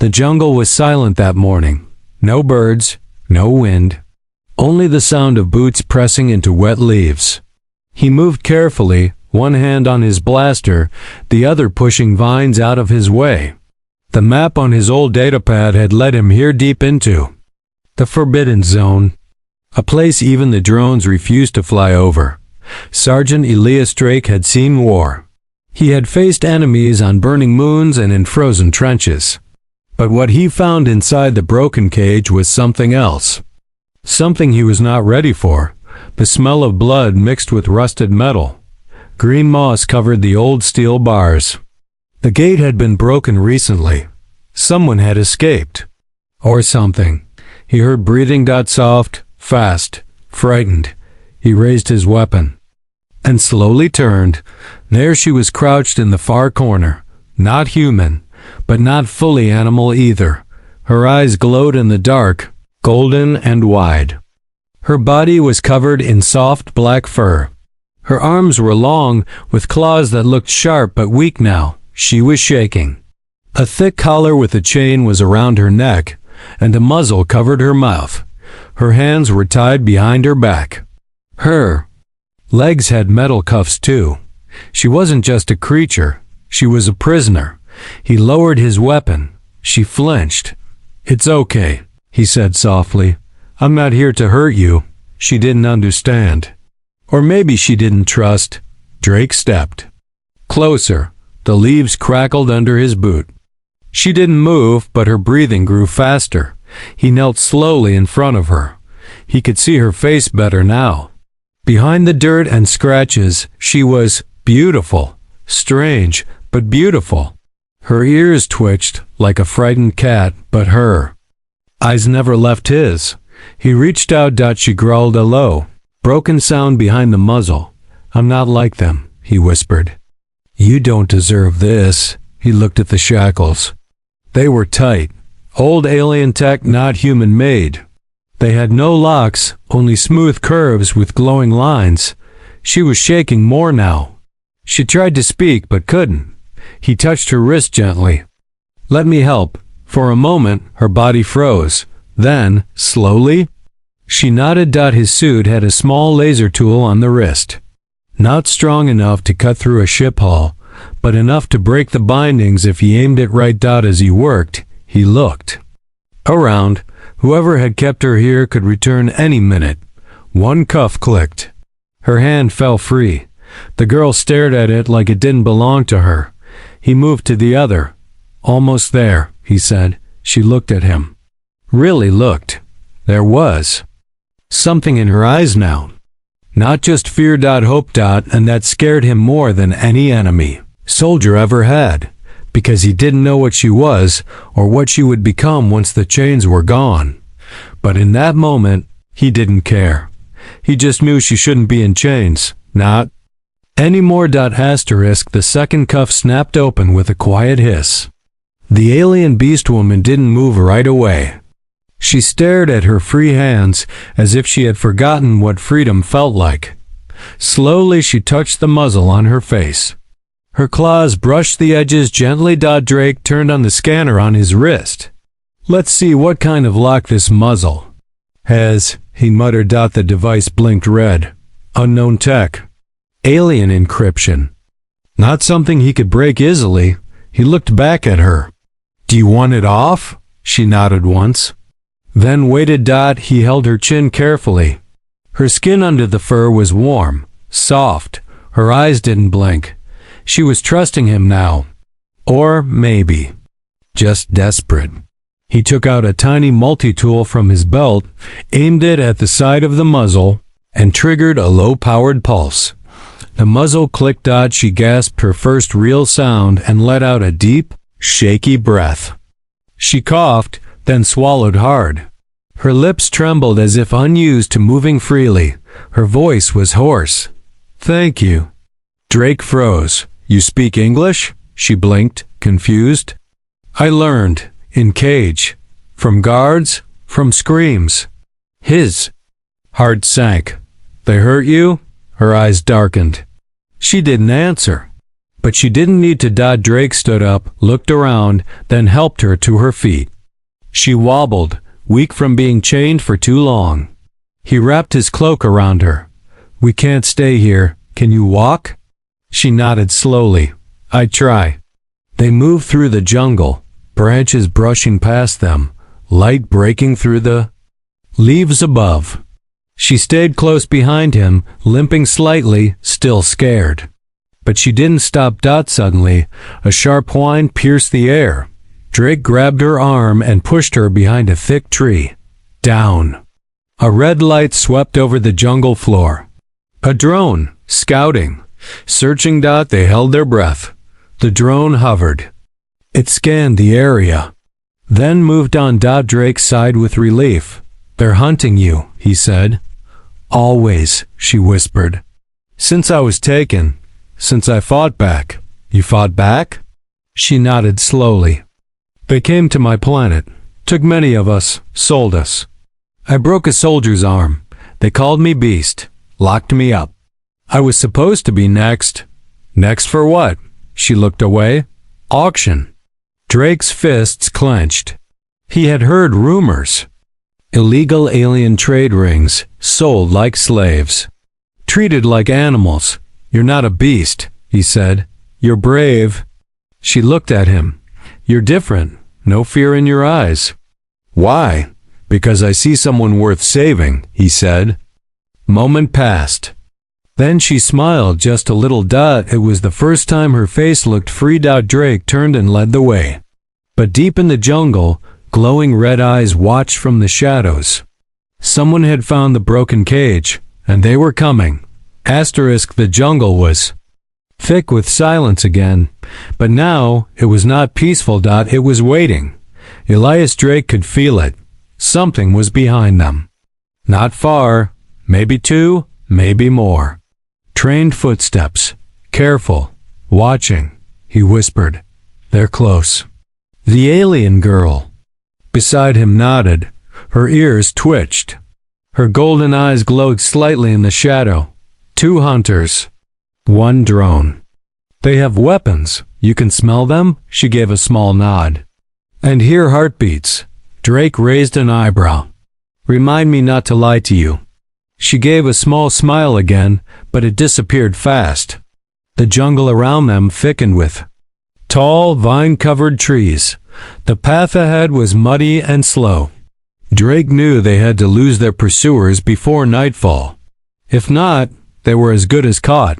The jungle was silent that morning. No birds, no wind. Only the sound of boots pressing into wet leaves. He moved carefully, one hand on his blaster, the other pushing vines out of his way. The map on his old datapad had led him here deep into the Forbidden Zone, a place even the drones refused to fly over. Sergeant Elias Drake had seen war. He had faced enemies on burning moons and in frozen trenches. But what he found inside the broken cage was something else. Something he was not ready for. The smell of blood mixed with rusted metal. Green moss covered the old steel bars. The gate had been broken recently. Someone had escaped. Or something. He heard breathing. Soft, fast, frightened. He raised his weapon. And slowly turned. There she was crouched in the far corner. Not human, but not fully animal either. Her eyes glowed in the dark, golden and wide. Her body was covered in soft black fur. Her arms were long, with claws that looked sharp but weak now. She was shaking. A thick collar with a chain was around her neck, and a muzzle covered her mouth. Her hands were tied behind her back. Her legs had metal cuffs too. She wasn't just a creature. She was a prisoner. He lowered his weapon. She flinched. "It's okay," he said softly. "I'm not here to hurt you." She didn't understand. Or maybe she didn't trust. Drake stepped closer. The leaves crackled under his boot. She didn't move, but her breathing grew faster. He knelt slowly in front of her. He could see her face better now. Behind the dirt and scratches, she was beautiful. Strange, but beautiful. Her ears twitched like a frightened cat, but her eyes never left his. He reached out. She growled a low, broken sound behind the muzzle. "I'm not like them," he whispered. "You don't deserve this." He looked at the shackles. They were tight. Old alien tech, not human-made. They had no locks, only smooth curves with glowing lines. She was shaking more now. She tried to speak, but couldn't. He touched her wrist gently. "Let me help." For a moment, her body froze. Then, slowly, she nodded. His suit had a small laser tool on the wrist. Not strong enough to cut through a ship hull, but enough to break the bindings if he aimed it right. As he worked, he looked around. Whoever had kept her here could return any minute. One cuff clicked. Her hand fell free. The girl stared at it like it didn't belong to her. He moved to the other. "Almost there," he said. She looked at him. Really looked. There was something in her eyes now. Not just fear. Hope. And that scared him more than any enemy soldier ever had, because he didn't know what she was or what she would become once the chains were gone. But in that moment, he didn't care. He just knew she shouldn't be in chains. Not anymore. The second cuff snapped open with a quiet hiss. The alien Beastwoman didn't move right away. She stared at her free hands as if she had forgotten what freedom felt like. Slowly she touched the muzzle on her face. Her claws brushed the edges gently. Drake turned on the scanner on his wrist. "Let's see what kind of lock this muzzle has," he muttered. The device blinked red. Unknown tech. Alien encryption. Not something he could break easily. He looked back at her. "Do you want it off?" She nodded once. Then waited. He held her chin carefully. Her skin under the fur was warm, soft. Her eyes didn't blink. She was trusting him now. Or maybe just desperate. He took out a tiny multi-tool from his belt, aimed it at the side of the muzzle, and triggered a low-powered pulse. The muzzle clicked. She gasped her first real sound and let out a deep, shaky breath. She coughed, then swallowed hard. Her lips trembled as if unused to moving freely. Her voice was hoarse. "Thank you." Drake froze. "You speak English?" She blinked, confused. "I learned. In cage. From guards. From screams." His heart sank. "They hurt you?" Her eyes darkened. She didn't answer. But she didn't need to. Drake stood up, looked around, then helped her to her feet. She wobbled, weak from being chained for too long. He wrapped his cloak around her. We can't stay here. Can you walk? She nodded slowly. I'd try. They moved through the jungle, branches brushing past them, light breaking through the leaves above. She stayed close behind him, limping slightly, still scared. But she didn't stop. Suddenly, a sharp whine pierced the air. Drake grabbed her arm and pushed her behind a thick tree. Down. A red light swept over the jungle floor. A drone, scouting, searching. They held their breath. The drone hovered. It scanned the area, then moved on. Drake sighed with relief. They're hunting you, he said. Always, she whispered. Since I was taken, since I fought back. You fought back? She nodded slowly. They came to my planet, took many of us, sold us. I broke a soldier's arm. They called me Beast, locked me up. I was supposed to be next. Next for what? She looked away. Auction. Drake's fists clenched. He had heard rumors. Illegal alien trade rings, sold like slaves. Treated like animals. You're not a beast, he said. You're brave. She looked at him. You're different. No fear in your eyes. Why? Because I see someone worth saving, he said. Moment passed. Then she smiled just a little. It was the first time her face looked free. Drake turned and led the way. But deep in the jungle, glowing red eyes watched from the shadows. Someone had found the broken cage, and they were coming. The jungle was thick with silence again, but now it was not peaceful. It was waiting. Elias Drake could feel it. Something was behind them. Not far, maybe 2, maybe more. Trained footsteps, careful, watching, he whispered. They're close. The alien girl beside him nodded. Her ears twitched. Her golden eyes glowed slightly in the shadow. 2 hunters. 1 drone. They have weapons. You can smell them? She gave a small nod. And hear heartbeats. Drake raised an eyebrow. Remind me not to lie to you. She gave a small smile again, but it disappeared fast. The jungle around them thickened with tall, vine-covered trees. The path ahead was muddy and slow. Drake knew they had to lose their pursuers before nightfall. If not, they were as good as caught.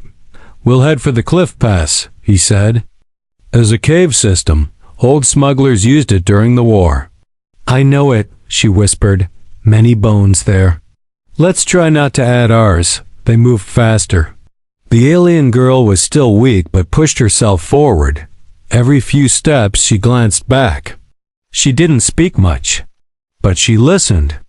We'll head for the cliff pass, he said. As a cave system, old smugglers used it during the war. I know it, she whispered. Many bones there. Let's try not to add ours. They moved faster. The alien girl was still weak but pushed herself forward. Every few steps she glanced back. She didn't speak much, but she listened.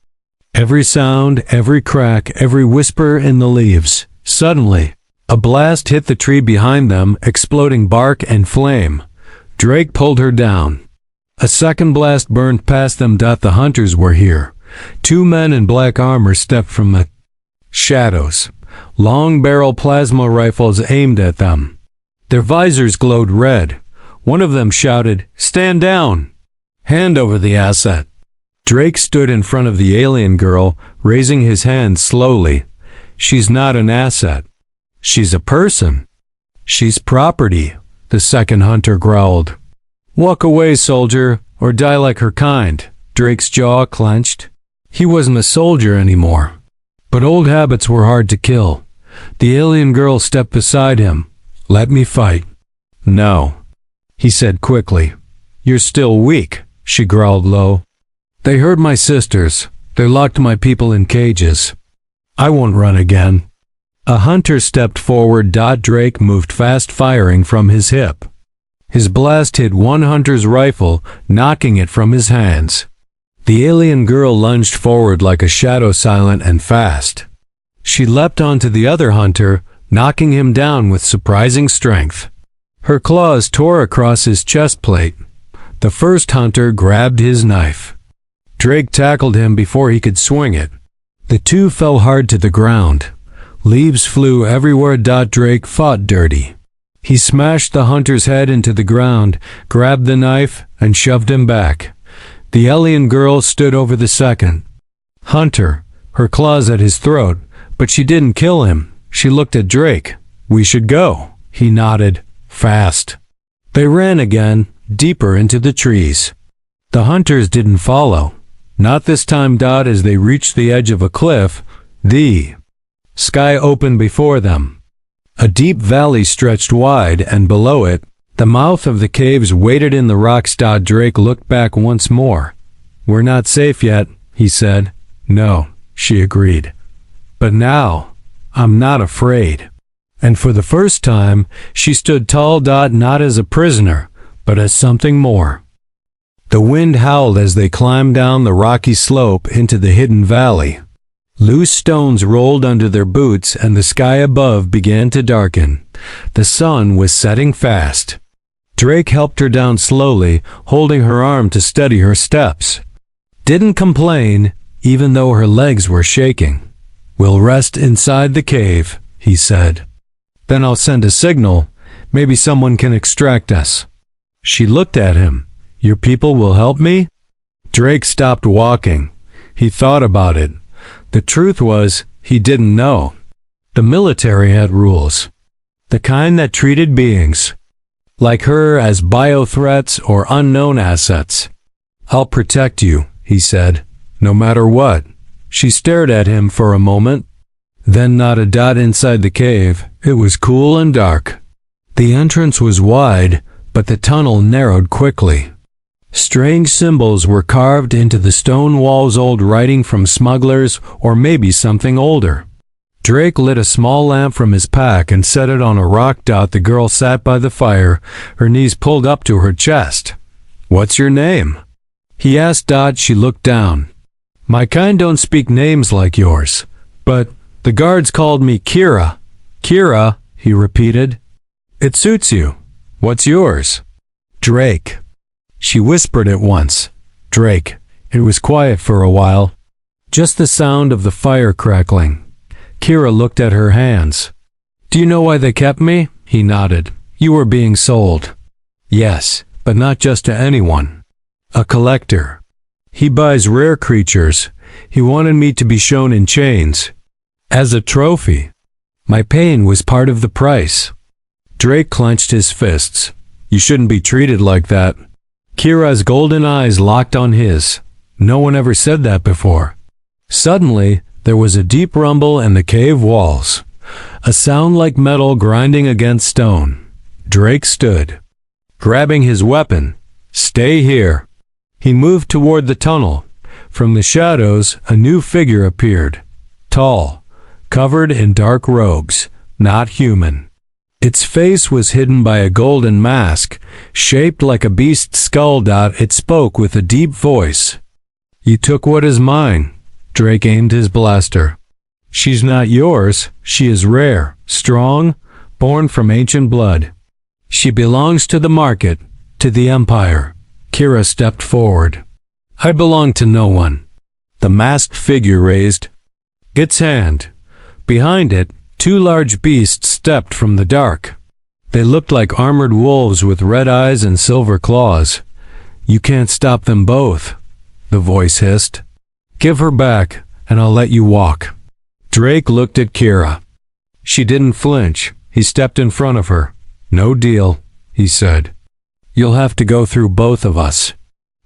Every sound, every crack, every whisper in the leaves. Suddenly, a blast hit the tree behind them, exploding bark and flame. Drake pulled her down. A second blast burned past them. The hunters were here. 2 men in black armor stepped from the shadows. Long barrel plasma rifles aimed at them. Their visors glowed red. One of them shouted, "Stand down! Hand over the asset." Drake stood in front of the alien girl, raising his hand slowly. She's not an asset. She's a person. She's property, the second hunter growled. Walk away, soldier, or die like her kind. Drake's jaw clenched. He wasn't a soldier anymore. But old habits were hard to kill. The alien girl stepped beside him. Let me fight. No, he said quickly. You're still weak, she growled low. They hurt my sisters. They locked my people in cages. I won't run again. A hunter stepped forward. Drake moved fast, firing from his hip. His blast hit one hunter's rifle, knocking it from his hands. The alien girl lunged forward like a shadow, silent and fast. She leapt onto the other hunter, knocking him down with surprising strength. Her claws tore across his chest plate. The first hunter grabbed his knife. Drake tackled him before he could swing it. The two fell hard to the ground. Leaves flew everywhere. Drake fought dirty. He smashed the hunter's head into the ground, grabbed the knife, and shoved him back. The alien girl stood over the second hunter, her claws at his throat, but she didn't kill him. She looked at Drake. "We should go." He nodded. "Fast." They ran again, deeper into the trees. The hunters didn't follow. Not this time. As they reached the edge of a cliff, the sky opened before them. A deep valley stretched wide, and below it, the mouth of the caves waited in the rocks. Drake looked back once more. "We're not safe yet," he said. "No," she agreed. "But now, I'm not afraid." And for the first time, she stood tall. Not as a prisoner, but as something more. The wind howled as they climbed down the rocky slope into the hidden valley. Loose stones rolled under their boots, and the sky above began to darken. The sun was setting fast. Drake helped her down slowly, holding her arm to steady her steps. Didn't complain, even though her legs were shaking. "We'll rest inside the cave," he said. "Then I'll send a signal. Maybe someone can extract us." She looked at him. "Your people will help me?" Drake stopped walking. He thought about it. The truth was, he didn't know. The military had rules. The kind that treated beings like her as bio-threats or unknown assets. "I'll protect you," he said, "no matter what." She stared at him for a moment, then nodded. Inside the cave, it was cool and dark. The entrance was wide, but the tunnel narrowed quickly. Strange symbols were carved into the stone walls, old writing from smugglers or maybe something older. Drake lit a small lamp from his pack and set it on a rock. The girl sat by the fire, her knees pulled up to her chest. "What's your name?" he asked. She looked down. "My kind don't speak names like yours, but the guards called me Kira." "Kira," he repeated. "It suits you. What's yours?" "Drake." She whispered it once. "Drake." It was quiet for a while. Just the sound of the fire crackling. Kira looked at her hands. "Do you know why they kept me?" He nodded. "You were being sold." "Yes, but not just to anyone. A collector. He buys rare creatures. He wanted me to be shown in chains. As a trophy. My pain was part of the price." Drake clenched his fists. "You shouldn't be treated like that." Kira's golden eyes locked on his. No one ever said that before. Suddenly, there was a deep rumble in the cave walls. A sound like metal grinding against stone. Drake stood, grabbing his weapon. "Stay here." He moved toward the tunnel. From the shadows, a new figure appeared. Tall, covered in dark robes, not human. Its face was hidden by a golden mask, shaped like a beast's skull. It spoke with a deep voice. "You took what is mine." Drake aimed his blaster. "She's not yours. She is rare, strong, born from ancient blood. She belongs to the market, to the Empire." Kira stepped forward. "I belong to no one." The masked figure raised its hand. Behind it, two large beasts stepped from the dark. They looked like armored wolves with red eyes and silver claws. "You can't stop them both," the voice hissed. "Give her back, and I'll let you walk." Drake looked at Kira. She didn't flinch. He stepped in front of her. "No deal," he said. "You'll have to go through both of us."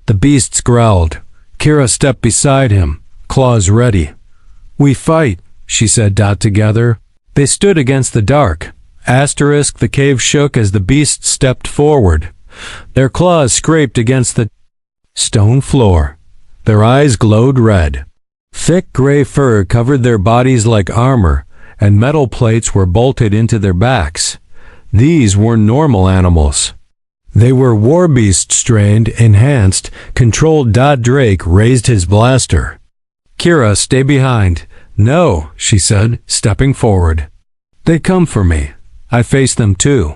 The beasts growled. Kira stepped beside him, claws ready. "We fight," she said. Together, they stood against the dark. The cave shook as the beasts stepped forward. Their claws scraped against the stone floor. Their eyes glowed red. Thick gray fur covered their bodies like armor, and metal plates were bolted into their backs. These weren't normal animals. They were war beasts, trained, enhanced, controlled. Drake raised his blaster. "Kira, stay behind." "No," she said, stepping forward. "They come for me. I face them too."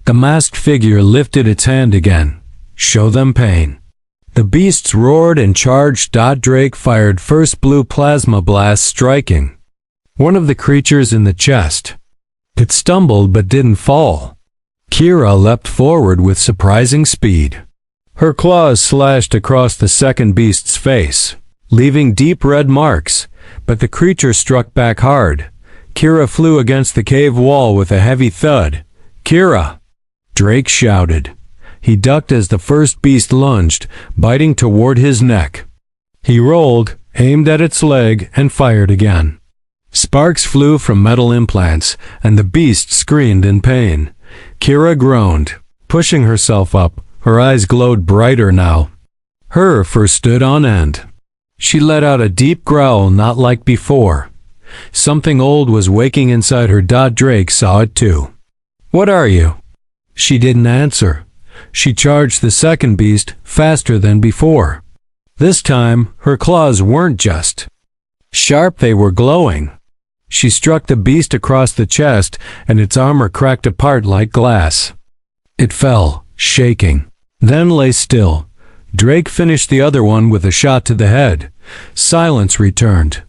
The masked figure lifted its hand again. "Show them pain." The beasts roared and charged. Drake fired first blue plasma blast, striking one of the creatures in the chest. It stumbled but didn't fall. Kira leapt forward with surprising speed. Her claws slashed across the second beast's face, leaving deep red marks, but the creature struck back hard. Kira flew against the cave wall with a heavy thud. "Kira!" Drake shouted. He ducked as the first beast lunged, biting toward his neck. He rolled, aimed at its leg, and fired again. Sparks flew from metal implants, and the beast screamed in pain. Kira groaned. Pushing herself up, her eyes glowed brighter now. Her fur stood on end. She let out a deep growl not like before. Something old was waking inside her. Drake saw it too. "What are you?" She didn't answer. She charged the second beast faster than before. This time, her claws weren't just sharp, they were glowing. She struck the beast across the chest, and its armor cracked apart like glass. It fell, shaking, then lay still. Drake finished the other one with a shot to the head. Silence returned.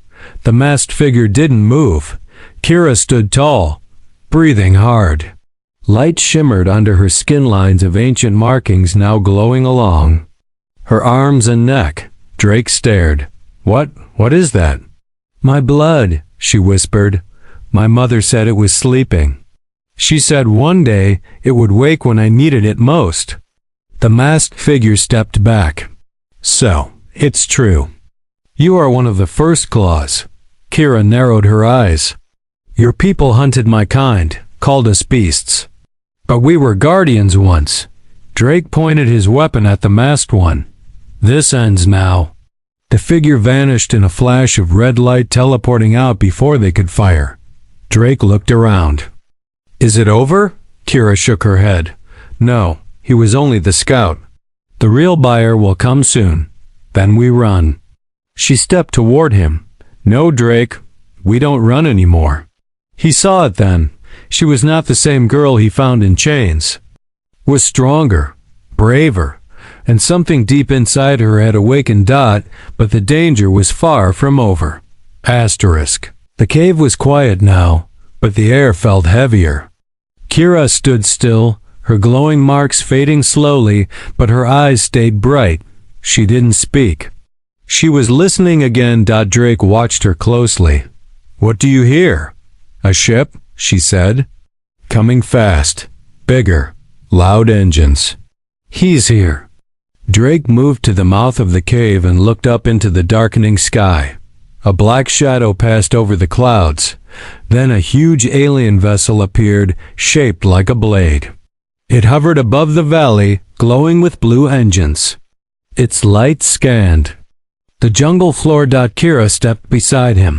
The masked figure didn't move. Kira stood tall, breathing hard. Light shimmered under her skin, lines of ancient markings now glowing along her arms and neck. Drake stared. What is that?" "My blood," she whispered. "My mother said it was sleeping. She said one day it would wake when I needed it most." The masked figure stepped back. "So, it's true. You are one of the first claws." Kira narrowed her eyes. "Your people hunted my kind, called us beasts. But we were guardians once." Drake pointed his weapon at the masked one. "This ends now." The figure vanished in a flash of red light, teleporting out before they could fire. Drake looked around. "Is it over?" Kira shook her head. "No, he was only the scout. The real buyer will come soon. Then we run." She stepped toward him. "No, Drake, we don't run anymore." He saw it then. She was not the same girl he found in chains. Was stronger, braver, and something deep inside her had awakened. But the danger was far from over. Asterisk. The cave was quiet now, but the air felt heavier. Kira stood still, her glowing marks fading slowly, but her eyes stayed bright. She didn't speak. She was listening again. Drake watched her closely. "What do you hear?" "A ship," she said. "Coming fast. Bigger. Loud engines." "He's here." Drake moved to the mouth of the cave and looked up into the darkening sky. A black shadow passed over the clouds. Then a huge alien vessel appeared, shaped like a blade. It hovered above the valley, glowing with blue engines. Its light scanned the jungle floor. Kira stepped beside him.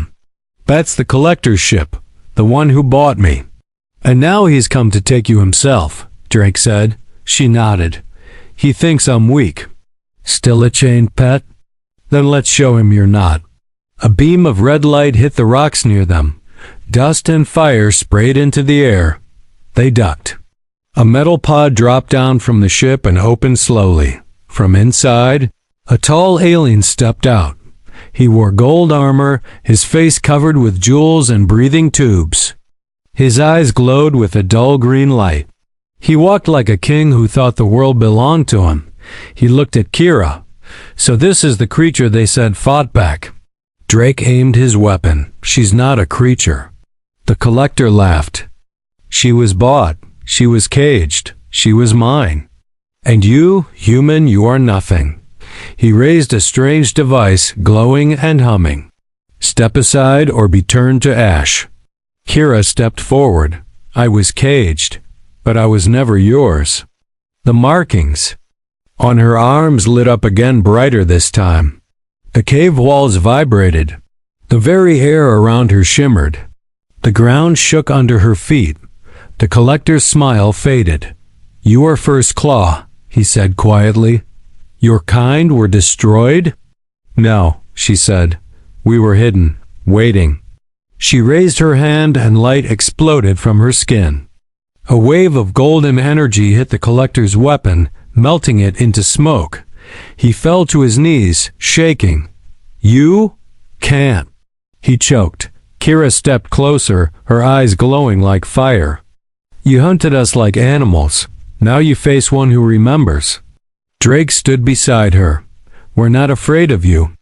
"That's the collector's ship, the one who bought me. And now he's come to take you himself," Drake said. She nodded. "He thinks I'm weak." "Still a chained pet?" "Then let's show him you're not." A beam of red light hit the rocks near them. Dust and fire sprayed into the air. They ducked. A metal pod dropped down from the ship and opened slowly. From inside, a tall alien stepped out. He wore gold armor, his face covered with jewels and breathing tubes. His eyes glowed with a dull green light. He walked like a king who thought the world belonged to him. He looked at Kira. "So this is the creature they said fought back." Drake aimed his weapon. "She's not a creature." The collector laughed. "She was bought. She was caged. She was mine. And you, human, you are nothing." He raised a strange device, glowing and humming. "Step aside or be turned to ash." Kira stepped forward. "I was caged, but I was never yours." The markings on her arms lit up again, brighter this time. The cave walls vibrated. The very air around her shimmered. The ground shook under her feet. The collector's smile faded. "You are first claw," he said quietly. "Your kind were destroyed?" "No," she said. "We were hidden, waiting." She raised her hand and light exploded from her skin. A wave of golden energy hit the collector's weapon, melting it into smoke. He fell to his knees, shaking. "You can't," he choked. Kira stepped closer, her eyes glowing like fire. You hunted us like animals. Now you face one who remembers. Drake stood beside her. We're not afraid of you.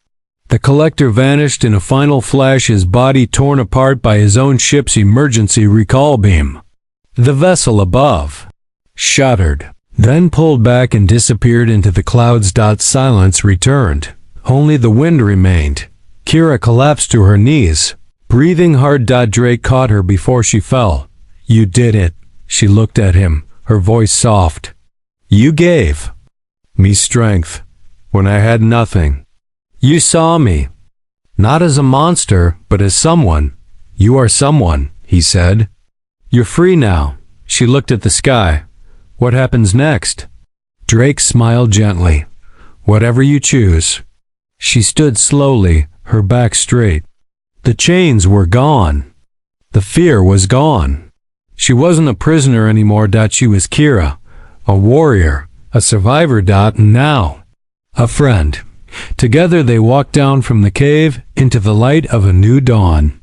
The collector vanished in a final flash, his body torn apart by his own ship's emergency recall beam. The vessel above shuddered, then pulled back and disappeared into the clouds. Silence returned. Only the wind remained. Kira collapsed to her knees, breathing hard. Drake caught her before she fell. You did it. She looked at him, her voice soft. You gave me strength when I had nothing. You saw me, not as a monster, but as someone. You are someone, he said. You're free now. She looked at the sky. What happens next? Drake smiled gently. Whatever you choose. She stood slowly, her back straight. The chains were gone. The fear was gone. She wasn't a prisoner anymore. She was Kira, a warrior, a survivor. And now, a friend. Together they walked down from the cave into the light of a new dawn.